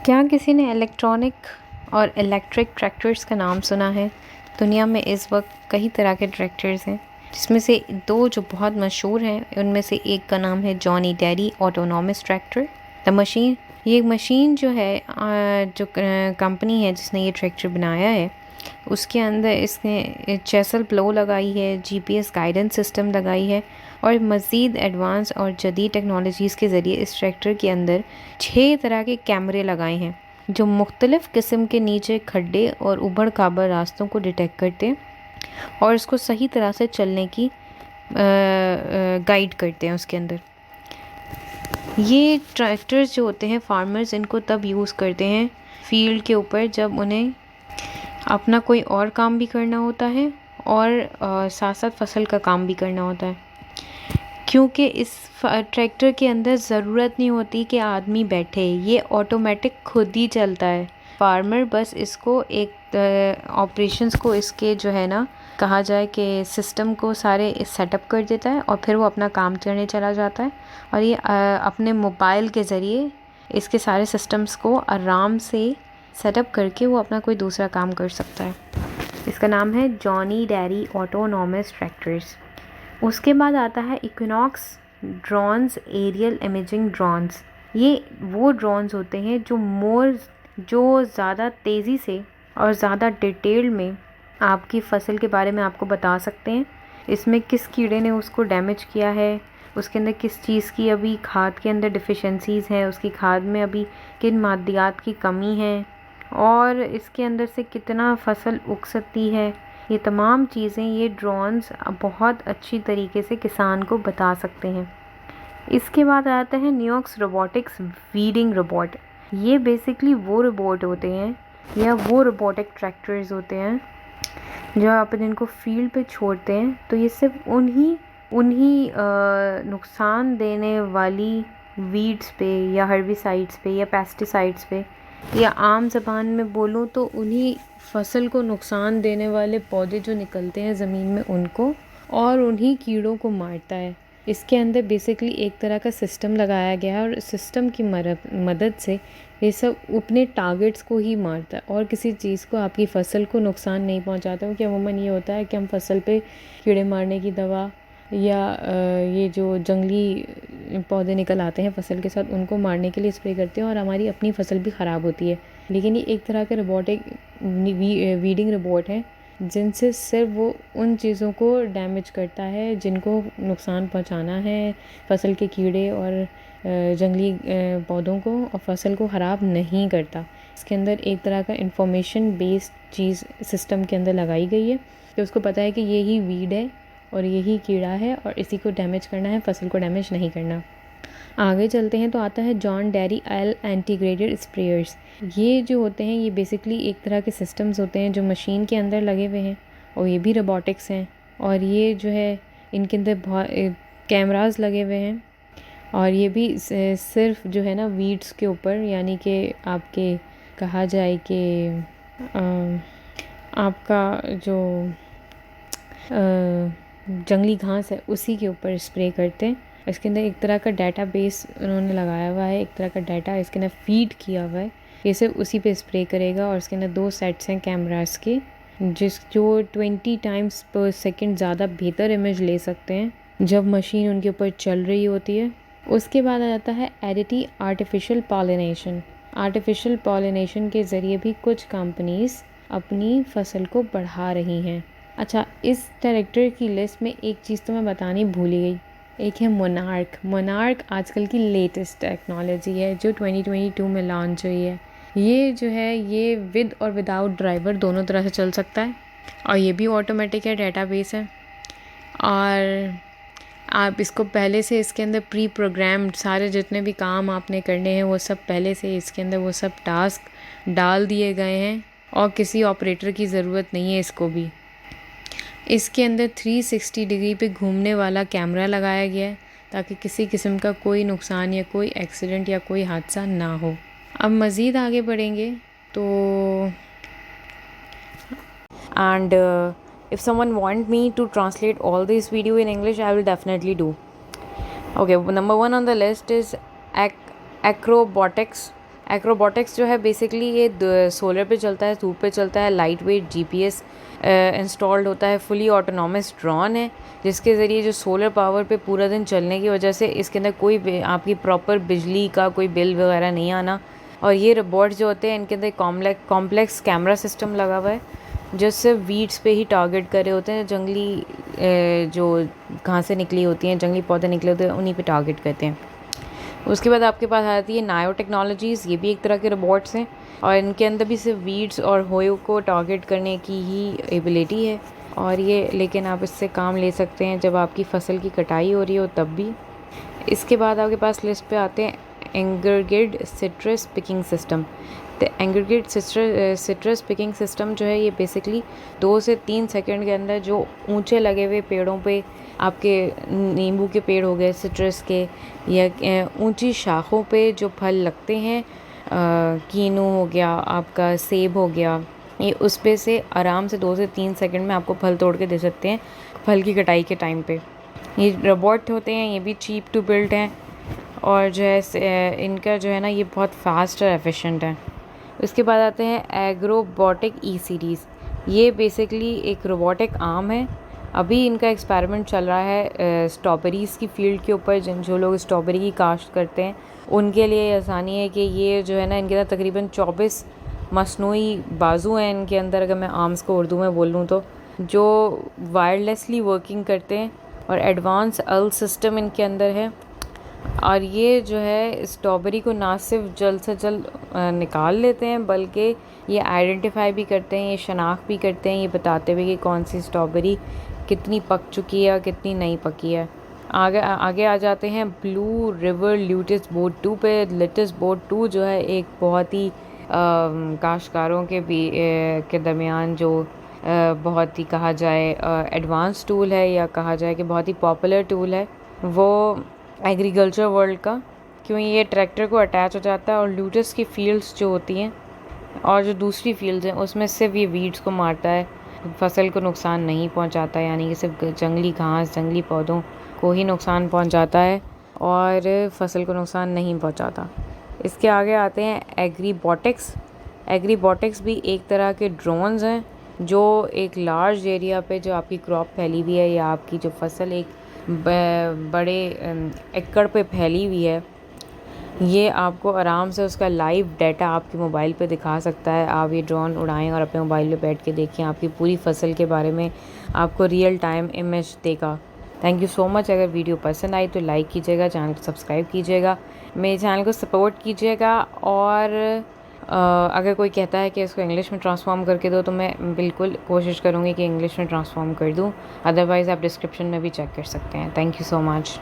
क्या किसी ने इलेक्ट्रॉनिक और इलेक्ट्रिक ट्रैक्टर्स का नाम सुना है? दुनिया में इस वक्त कई तरह के ट्रैक्टर्स हैं, जिसमें से दो जो बहुत मशहूर हैं उनमें से एक का नाम है Johnny dairy autonomous tractor the machine. ये मशीन जो है जो कंपनी है जिसने ये ट्रैक्टर बनाया है, उसके अंदर इसने चेसल प्लो लगाई है, जीपीएस गाइडेंस सिस्टम लगाई है और मज़ीद एडवांस और जदीद टेक्नोलॉजीज़ के ज़रिए इस ट्रैक्टर के अंदर 6 तरह के कैमरे लगाए हैं जो मुख्तलिफ़ किस्म के नीचे खड्डे और उबड़ खाबड़ रास्तों को डिटेक्ट करते हैं और इसको सही तरह से चलने की गाइड करते हैं उसके अंदर। ये ट्रैक्टर्स जो होते हैं फार्मर्स इनको तब यूज़ करते हैं फील्ड के ऊपर जब उन्हें अपना कोई और काम भी करना होता है और साथ साथ फसल का काम भी करना होता है, क्योंकि इस ट्रैक्टर के अंदर ज़रूरत नहीं होती कि आदमी बैठे, ये ऑटोमेटिक खुद ही चलता है। फार्मर बस इसको एक ऑपरेशंस को इसके जो है ना कहा जाए कि सिस्टम को सारे सेटअप कर देता है और फिर वो अपना काम करने चला जाता है और ये अपने मोबाइल के ज़रिए इसके सारे सिस्टम्स को आराम से सेटअप करके वो अपना कोई दूसरा काम कर सकता है। इसका नाम है जॉनी डेरी ऑटोनॉमस ट्रैक्टर्स। उसके बाद आता है Equinox drones aerial imaging drones. ये वो ड्रोन्स होते हैं जो ज़्यादा तेज़ी से और ज़्यादा डिटेल में आपकी फ़सल के बारे में आपको बता सकते हैं। इसमें किस कीड़े ने उसको डैमेज किया है, उसके अंदर किस चीज़ की अभी खाद के अंदर डिफिशेंसीज़ हैं, उसकी खाद में अभी किन मादियात की कमी है और इसके अंदर से कितना फसल उग सकती है, ये तमाम चीज़ें ये ड्रोन्स बहुत अच्छी तरीके से किसान को बता सकते हैं। इसके बाद आता है न्यूक्स रोबोटिक्स वीडिंग रोबोट। ये बेसिकली वो रोबोट होते हैं या वो रोबोटिक ट्रैक्टर्स होते हैं जो आप इनको फील्ड पे छोड़ते हैं तो ये सिर्फ उन्हीं नुकसान देने वाली वीड्स पे या हर्बिसाइड्स पे या पेस्टिसाइड्स पे या आम ज़बान में बोलूँ तो उन्हीं फसल को नुकसान देने वाले पौधे जो निकलते हैं ज़मीन में उनको और उन्हीं कीड़ों को मारता है। इसके अंदर बेसिकली एक तरह का सिस्टम लगाया गया है और सिस्टम की मदद से ये सब अपने टारगेट्स को ही मारता है और किसी चीज़ को आपकी फ़सल को नुकसान नहीं पहुंचाता। क्योंकि अमूमन ये होता है कि हम फसल पे कीड़े मारने की दवा या ये जो जंगली पौधे निकल आते हैं फसल के साथ उनको मारने के लिए स्प्रे करते हैं और हमारी अपनी फसल भी ख़राब होती है। लेकिन ये एक तरह के रोबोटिक वीडिंग रोबोट है जिनसे सिर्फ वो उन चीज़ों को डैमेज करता है जिनको नुकसान पहुंचाना है, फसल के कीड़े और जंगली पौधों को, और फसल को ख़राब नहीं करता। इसके अंदर एक तरह का इंफॉर्मेशन बेस्ड चीज़ सिस्टम के अंदर लगाई गई है कि उसको पता है कि यही वीड है और यही कीड़ा है और इसी को डैमेज करना है, फसल को डैमेज नहीं करना। आगे चलते हैं तो आता है John dairy L integrated sprayers. ये जो होते हैं ये बेसिकली एक तरह के सिस्टम्स होते हैं जो मशीन के अंदर लगे हुए हैं और ये भी रोबोटिक्स हैं और ये जो है इनके अंदर बहुत कैमरास लगे हुए हैं और ये भी सिर्फ जो है ना वीड्स के ऊपर, यानी कि आपके कहा जाए कि आपका जो जंगली घास है उसी के ऊपर स्प्रे करते हैं। इसके अंदर एक तरह का डाटाबेस उन्होंने लगाया हुआ है, एक तरह का डाटा इसके अंदर फीड किया हुआ है, ये सिर्फ उसी पे स्प्रे करेगा। और इसके अंदर 2 सेट्स हैं कैमरास के जो 20 टाइम्स पर सेकंड ज़्यादा बेहतर इमेज ले सकते हैं जब मशीन उनके ऊपर चल रही होती है। उसके बाद आ जाता है एडिटी आर्टिफिशियल पॉलिनेशन। आर्टिफिशियल पॉलिनेशन के ज़रिए भी कुछ कंपनीज़ अपनी फसल को बढ़ा रही हैं। अच्छा, इस ट्रैक्टर की लिस्ट में एक चीज़ तो मैं बतानी भूल ही गई, एक है मोनार्क। मोनार्क आजकल की लेटेस्ट टेक्नोलॉजी है जो 2022 में लॉन्च हुई है। ये जो है ये विद और विदाउट ड्राइवर दोनों तरह से चल सकता है और ये भी ऑटोमेटिक है, डेटाबेस है और आप इसको पहले से इसके अंदर प्री प्रोग्राम्ड सारे जितने भी काम आपने करने हैं वो सब पहले से इसके अंदर वो सब टास्क डाल दिए गए हैं और किसी ऑपरेटर की ज़रूरत नहीं है इसको भी। इसके अंदर 360 डिग्री पे घूमने वाला कैमरा लगाया गया है ताकि किसी किस्म का कोई नुकसान या कोई एक्सीडेंट या कोई हादसा ना हो। अब मज़ीद आगे बढ़ेंगे तो and if someone want me to translate all this video in English, I will definitely do. Okay, number 1 on the list is acrobatics. एक्रोबॉटिक्स जो है बेसिकली ये सोलर पे चलता है, धूप पे चलता है, लाइट वेट जीपीएस इंस्टॉल्ड होता है, फुली ऑटोनॉमस ड्रोन है जिसके ज़रिए जो सोलर पावर पे पूरा दिन चलने की वजह से इसके अंदर कोई आपकी प्रॉपर बिजली का कोई बिल वगैरह नहीं आना। और ये रोबोट जो होते हैं इनके अंदर कॉम्प्लेक्स कैमरा सिस्टम लगा हुआ है जो सिर्फ वीड्स पे ही टारगेट करे होते हैं, जंगली जो घासें निकली होती हैं, जंगली पौधे निकले होते हैं, उन्हीं पे टारगेट करते हैं। उसके बाद आपके पास आती है नायो टेक्नोलॉजीज़। ये भी एक तरह के रोबोट्स हैं और इनके अंदर भी सिर्फ वीड्स और होयो को टारगेट करने की ही एबिलिटी है, और ये लेकिन आप इससे काम ले सकते हैं जब आपकी फसल की कटाई हो रही हो तब भी। इसके बाद आपके पास लिस्ट पे आते हैं एंगरगेड सिट्रस पिकिंग सिस्टम। तो एंगरगेड सिट्रस पिकिंग सिस्टम जो है ये बेसिकली 2 से 3 सेकंड के अंदर जो ऊंचे लगे हुए पेड़ों पे, आपके नींबू के पेड़ हो गए सिट्रस के, या ऊंची शाखों पे जो फल लगते हैं, कीनू हो गया, आपका सेब हो गया, ये उस पे से आराम से 2 से 3 सेकंड में आपको फल तोड़ के दे सकते हैं फल की कटाई के टाइम पे। ये रोबोट होते हैं, ये भी चीप टू बिल्ड हैं और जो है इनका जो है ना ये बहुत फास्ट और एफिशिएंट है। उसके बाद आते हैं एग्रोबॉटिक ई सीरीज़। ये बेसिकली एक रोबोटिक आर्म है। अभी इनका एक्सपेरिमेंट चल रहा है स्ट्रॉबेरीज़ की फील्ड के ऊपर। जो लोग स्ट्रॉबेरी की काश्त करते हैं उनके लिए आसानी है कि ये जो है ना इनके अंदर तकरीबन 24 मसनूई बाजू हैं इनके अंदर, अगर मैं आर्म्स को उर्दू में बोलूँ तो, जो वायरलेसली वर्किंग करते हैं, और एडवांस अल सिस्टम इनके अंदर है। और ये जो है स्ट्रॉबेरी को ना सिर्फ जल्द से जल्द निकाल लेते हैं बल्कि ये आइडेंटिफाई भी करते हैं, ये शनाख्त भी करते हैं, ये बताते हुए कि कौन सी स्ट्रॉबेरी कितनी पक चुकी है और कितनी नहीं पकी है। आगे आ जाते हैं ब्लू रिवर ल्यूटिस बोट 2 पे। ल्यूटिस बोट 2 जो है एक बहुत ही काश्तकारों के दरमियान जो बहुत ही कहा जाए एडवांस टूल है, या कहा जाए कि बहुत ही पॉपुलर टूल है वो एग्रीकल्चर वर्ल्ड का, क्योंकि ये ट्रैक्टर को अटैच हो जाता है और ल्यूटिस की फील्ड्स जो होती हैं और जो दूसरी फील्ड्स हैं उसमें सिर्फ ये वीड्स को मारता है, फसल को नुकसान नहीं पहुंचाता, यानी कि सिर्फ जंगली घास, जंगली पौधों को ही नुकसान पहुंचाता है और फसल को नुकसान नहीं पहुंचाता। इसके आगे आते हैं एग्रीबॉटिक्स। एग्रीबॉटिक्स भी एक तरह के ड्रोन्स हैं जो एक लार्ज एरिया पे जो आपकी क्रॉप फैली हुई है या आपकी जो फसल एक बड़े एकड़ पे फैली हुई है, ये आपको आराम से उसका लाइव डाटा आपके मोबाइल पे दिखा सकता है। आप ये ड्रोन उड़ाएं और अपने मोबाइल पे बैठ के देखें, आपकी पूरी फसल के बारे में आपको रियल टाइम इमेज देगा। Thank you so much. अगर वीडियो पसंद आई तो लाइक कीजिएगा, चैनल को सब्सक्राइब कीजिएगा, मेरे चैनल को सपोर्ट कीजिएगा, और अगर कोई कहता है कि इसको इंग्लिश में ट्रांसफॉर्म करके दो तो मैं बिल्कुल कोशिश करूँगी कि इंग्लिश में ट्रांसफॉर्म कर दूँ। अदरवाइज़ आप डिस्क्रिप्शन में भी चेक कर सकते हैं। Thank you so much.